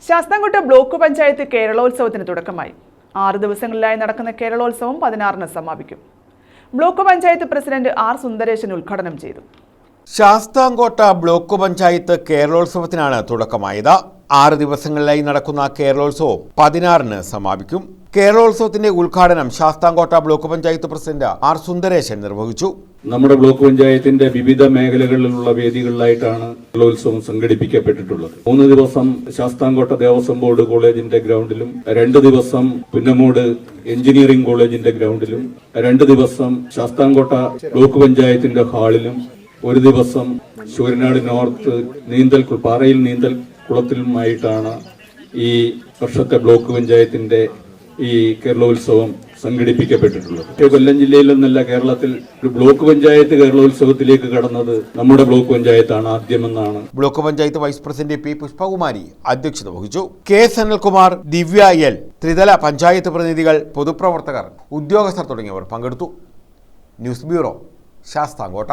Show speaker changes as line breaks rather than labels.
Sasthamkotta block panchayat കേരളോത്സവത്തിന് തുടക്കമായി. 6 ദിവസങ്ങളിലായി നടക്കുന്ന കേരളോത്സവം 16-ന് സമാപിക്കും. Block panchayat president R Sundaresan ഉദ്ഘാടനം ചെയ്തു.
ശാസ്താംകോട്ട ബ്ലോക്ക് പഞ്ചായത്ത് കേരളോത്സവത്തിനാണ് തുടക്കമായത്. 6 ദിവസങ്ങളിലായി നടക്കുന്ന കേരളോത്സവം 16-ന് സമാപിക്കും. കേരളോത്സവത്തിന്റെ ഉദ്ഘാടനം Sasthamcotta block panchayat president R Sundaresan നിർവഹിച്ചു.
നമ്മുടെ ബ്ലോക്ക് പഞ്ചായത്തിന്റെ വിവിധ മേഖലകളിലുള്ള വേദികളിലായിട്ടാണ് കേരളോത്സവം സംഘടിപ്പിക്കപ്പെട്ടിട്ടുള്ളത്. 3 ദിവസം ശാസ്താംകോട്ട ദേവസ്വം ബോർഡ് കോളേജിന്റെ ഗ്രൗണ്ടിലും, 2 ദിവസം പുന്നമൂട് എഞ്ചിനീയറിംഗ് കോളേജിന്റെ ഗ്രൗണ്ടിലും, 2 ദിവസം ശാസ്താംകോട്ട ബ്ലോക്ക് പഞ്ചായത്തിന്റെ ഹാളിലും, 1 ദിവസം ശൂരനാട് നോർത്ത് പാറയിൽ നീന്തൽ കുളത്തിലുമായിട്ടാണ് ഈ വർഷത്തെ ബ്ലോക്ക് പഞ്ചായത്തിന്റെ ഈ കേരളോത്സവം സംഘടിപ്പിക്കപ്പെട്ടിട്ടുള്ളത്. കൊല്ലം ജില്ലയിൽ നിന്നല്ല, കേരളത്തിൽ ഒരു ബ്ലോക്ക് പഞ്ചായത്ത് കേരളോത്സവത്തിലേക്ക് കടന്നത് നമ്മുടെ ബ്ലോക്ക് പഞ്ചായത്താണ് ആദ്യമെന്നാണ്.
Block panchayat vice president P Pushpakumari അധ്യക്ഷത വഹിച്ചു. കെ സനൽകുമാർ, ദിവ്യ എൽ, ത്രിതല പഞ്ചായത്ത് പ്രതിനിധികൾ, പൊതുപ്രവർത്തകർ, ഉദ്യോഗസ്ഥർ തുടങ്ങിയവർ പങ്കെടുത്തു. News bureau, Sasthamkotta.